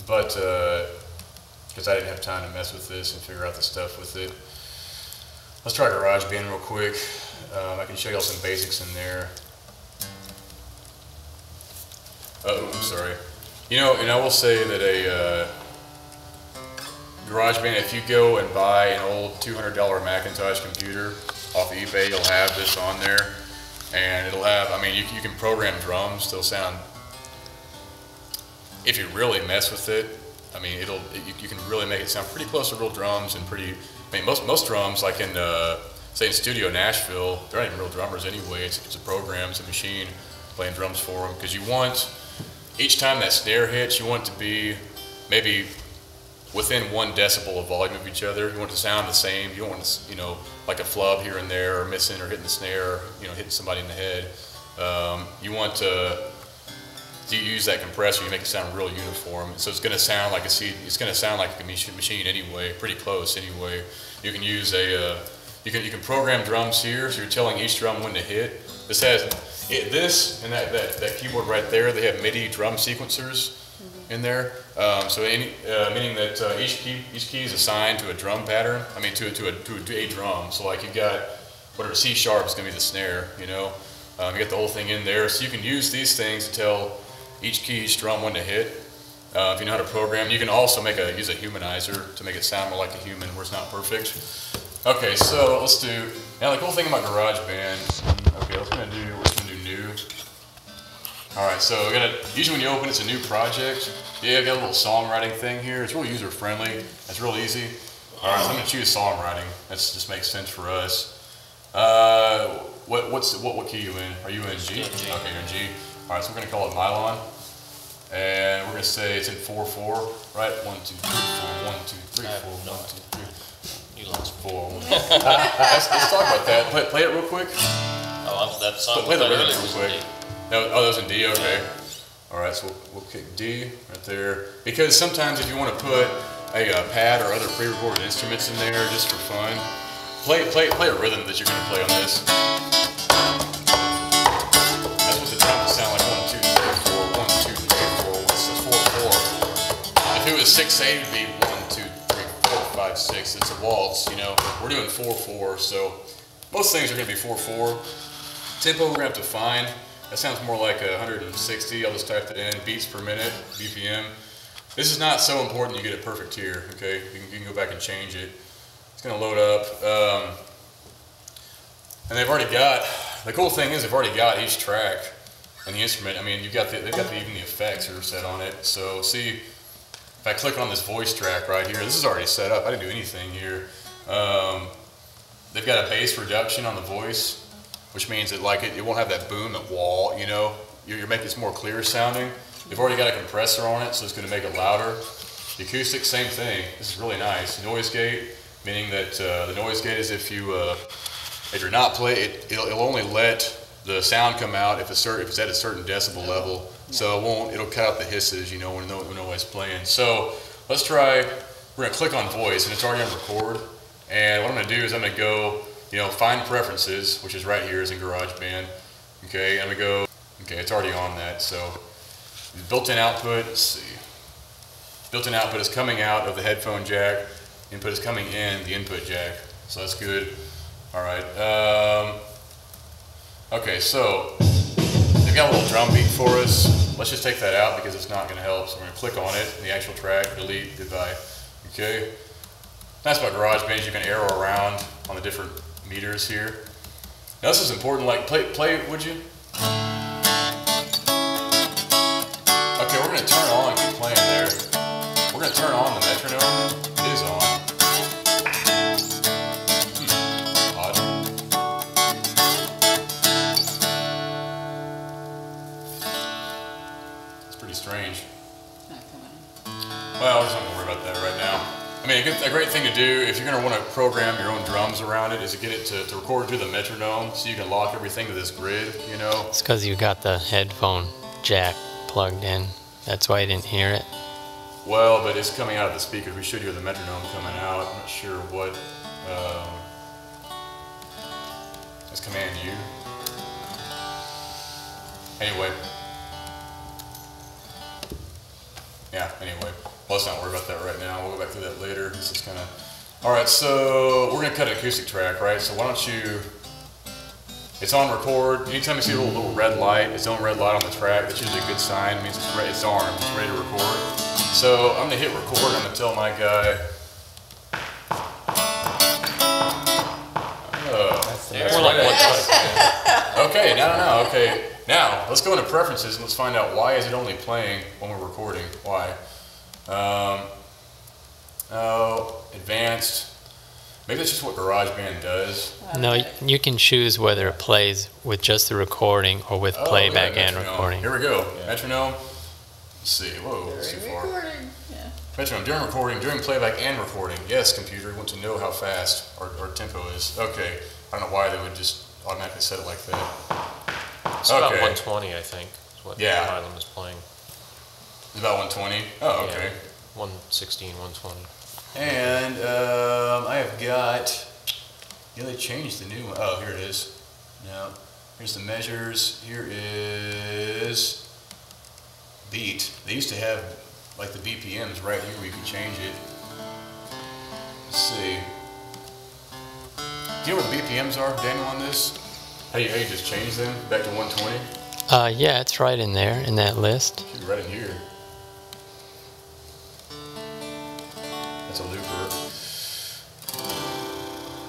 but because I didn't have time to mess with this and figure out the stuff with it. Let's try Garageband real quick. I can show y'all some basics in there. Oh, I'm sorry. You know, and I will say that a Garageband, if you go and buy an old $200 Macintosh computer off eBay, you'll have this on there. And it'll have, I mean, you can program drums. They'll sound, if you really mess with it, I mean, you can really make it sound pretty close to real drums and pretty, I mean, most drums, like in, say in Studio Nashville, they're not even real drummers anyway. It's a program, it's a machine playing drums for them. Because you want, each time that snare hits, you want it to be maybe within 1 decibel of volume of each other. You want it to sound the same. You don't want to, you know, like a flub here and there, or missing, or hitting the snare, or, you know, hitting somebody in the head. You want to use that compressor. You make it sound real uniform. So it's going to sound like it's going to sound like a machine anyway, pretty close anyway. You can use you can program drums here, so you're telling each drum when to hit. This has this and that keyboard right there. They have MIDI drum sequencers in there. So meaning that each key is assigned to a drum pattern. I mean to a drum. So like you got whatever C sharp is going to be the snare. You know, you got the whole thing in there. So you can use these things to tell each drum when to hit. If you know how to program, you can also use a humanizer to make it sound more like a human, where it's not perfect. Okay, so let's do, now the cool thing about GarageBand, okay, we're just gonna do new. Alright, so usually when you open it's a new project. Yeah, I've got a little songwriting thing here. It's really user friendly. It's real easy. Alright, so I'm gonna choose songwriting. That just makes sense for us. What key are you in? Are you in G? Okay, you're in G. Alright, so we're gonna call it Mylon. And we're gonna say it's in 4/4, right? 1, 2, 3, 4, 1, 2, 3, 4, 1, 2, 3. You lost 4. Let's talk about that. Play it real quick. Oh, that song. Play the rhythm real quick. No, that was in D. Okay. All right, so we'll kick D right there. Because sometimes if you want to put a pad or other pre-recorded instruments in there just for fun, play a rhythm that you're gonna play on this. That's what the drums sound like. 1, 2, 3, 4. 1, 2, 3, 4. What's the 4/4? If it was 6/8, it'd be 1, 2, 3, 4, 5, 6. It's a waltz, you know. We're doing 4/4, so most things are gonna be 4/4. Tempo we're gonna have to find. That sounds more like 160. I'll just type it in. Beats per minute, BPM. This is not so important you get it perfect here. Okay, you can go back and change it. It's gonna load up, and they've already got. The cool thing is they've already got each track and the instrument. I mean, they've got even the effects are set on it. So see, if I click on this voice track right here, this is already set up. I didn't do anything here. They've got a bass reduction on the voice, which means that like it won't have that boom, that wall, you know. You're making this more clear sounding. They've already got a compressor on it, so it's gonna make it louder. The acoustic, same thing. This is really nice. Noise gate, meaning that the noise gate is if you're not playing, it'll only let the sound come out if it's at a certain decibel level. So it'll cut out the hisses, you know, when nobody's playing. So let's try, we're gonna click on voice and it's already on record. And what I'm gonna do is I'm gonna go, you know, find preferences, which is right here, is in GarageBand. Okay, and we go, okay, it's already on that. So the built-in output, let's see. Built-in output is coming out of the headphone jack. Input is coming in the input jack. So that's good. All right. Okay, so they've got a little drum beat for us. Let's just take that out because it's not gonna help. So we're gonna click on it in the actual track, delete, goodbye. Okay. That's about GarageBand. You can arrow around on the different meters here. Now this is important, like play, would you? Okay, we're gonna turn on, keep playing there. We're gonna turn on the metronome. It is on. Odd. It's pretty strange. Well, we're just not gonna worry about that right now. I mean, a great thing to do if you're going to want to program your own drums around it is to get it to record through the metronome so you can lock everything to this grid, you know. It's because you got the headphone jack plugged in. That's why you didn't hear it. Well, but it's coming out of the speakers. We should hear the metronome coming out. I'm not sure what. It's Command U. Anyway. Yeah, anyway, well, let's not worry about that right now. We'll go back through that later. This is kind of, all right, so we're gonna cut an acoustic track, right? So why don't you, it's on record. Anytime you see a little red light, its own red light on the track, that's usually a good sign. It means it's armed, it's ready to record. So I'm gonna hit record. I'm gonna tell my guy, okay, now, okay. Now, let's go into preferences and let's find out why is it only playing when we're recording. Why? Advanced. Maybe that's just what GarageBand does. No, you can choose whether it plays with just the recording or with playback and recording. Here we go. Metronome. Let's see. Whoa, that's too far. Yeah. Metronome during recording, during playback and recording. Yes, computer, we want to know how fast our tempo is. Okay. I don't know why they would just automatically set it like that. It's about 120, I think, is what Mylon was playing. It's about 120? Oh, okay. Yeah, 116, 120. And I have got, they changed the new one. Oh, here it is. Now, here's the measures. Here is beat. They used to have like the BPMs right here where you can change it. Let's see. Do you know what the BPMs are, Daniel, on this? How you just change them back to 120? Yeah, it's right in there, in that list. Should be right in here. That's a looper.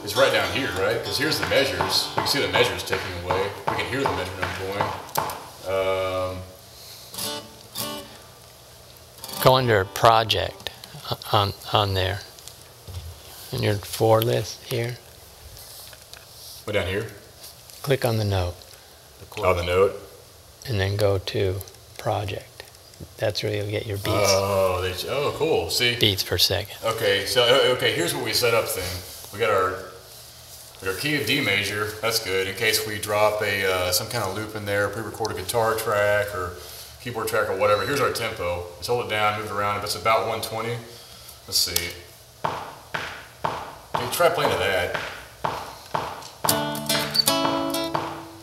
It's right down here, right? Because here's the measures. We can see the measures taking away. We can hear the metronome going. Go under project on there. In your for list here. Way down here? Click on the note. Oh, the note? And then go to project. That's where you'll get your beats. Oh, cool. See? Beats per second. Okay, so here's what we set up then. We got our key of D major. That's good in case we drop some kind of loop in there, pre-record a guitar track or keyboard track or whatever. Here's our tempo. Let's hold it down, move it around. If it's about 120, let's see. Dude, try playing to that.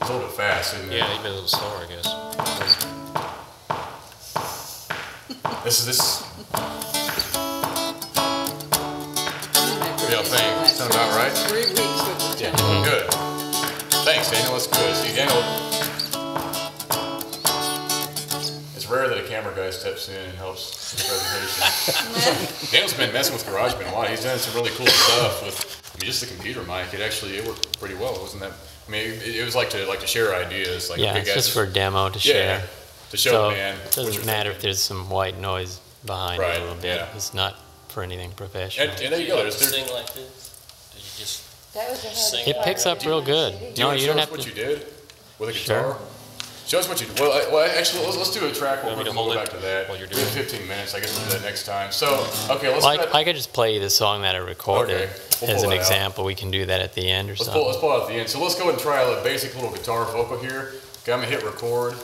It's a little bit fast, isn't it? Yeah, even a little slower, I guess. This. What do y'all think? Sound about right? 3 weeks with the Yeah, good. Thanks, Daniel. That's good. See, Daniel, it's rare that a camera guy steps in and helps the presentation. Daniel's been messing with GarageBand a lot. He's done some really cool stuff with, just the computer mic. It worked pretty well, wasn't that? I mean, it was like to share ideas. Like, yeah, it's just for a demo to share. To show, so man. It doesn't matter if there's some white noise behind it a little bit. Yeah. It's not for anything professional. And there you go. Did you sing like this? Did you just That was sing? It picks up real good. No, you don't have to. What you did with a guitar? Sure. Show us what you did. Well, actually, let's do a track. We'll go back to that. While you're doing 15 minutes. I guess we'll do that next time. So, okay, let's. I could just play you the song that I recorded We'll as an example. We can do that at the end or something. Let's pull it at the end. So let's go ahead and try a basic little guitar vocal here. Okay, I'm gonna hit record.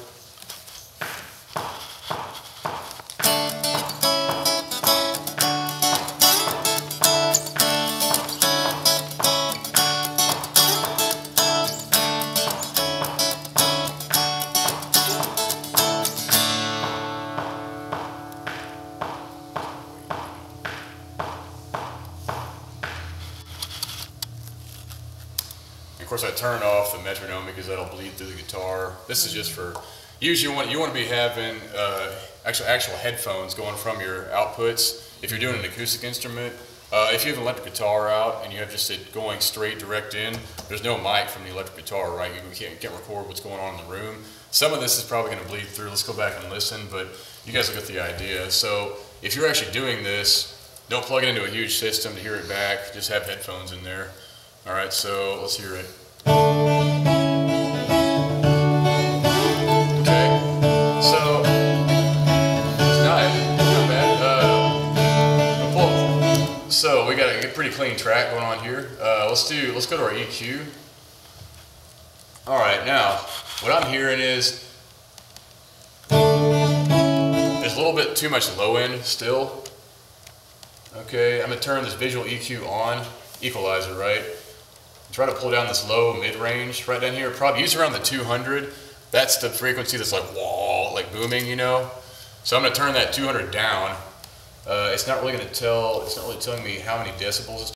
Of course, I turn off the metronome because that'll bleed through the guitar. This is just for, usually you want to be having actual headphones going from your outputs. If you're doing an acoustic instrument, if you have an electric guitar out and you have just it going straight direct in, there's no mic from the electric guitar, right? You can't record what's going on in the room. Some of this is probably going to bleed through. Let's go back and listen, but you guys will get the idea. So if you're actually doing this, don't plug it into a huge system to hear it back. Just have headphones in there. All right, so let's hear it. Okay, so it's not bad. So we got a pretty clean track going on here. Let's go to our EQ. All right, now what I'm hearing is there's a little bit too much low end still. Okay, I'm gonna turn this visual EQ on, equalizer, right? Try to pull down this low mid-range right down here. Probably use around the 200. That's the frequency that's like wall, like booming, you know. So I'm going to turn that 200 down. It's not really telling me how many decibels it's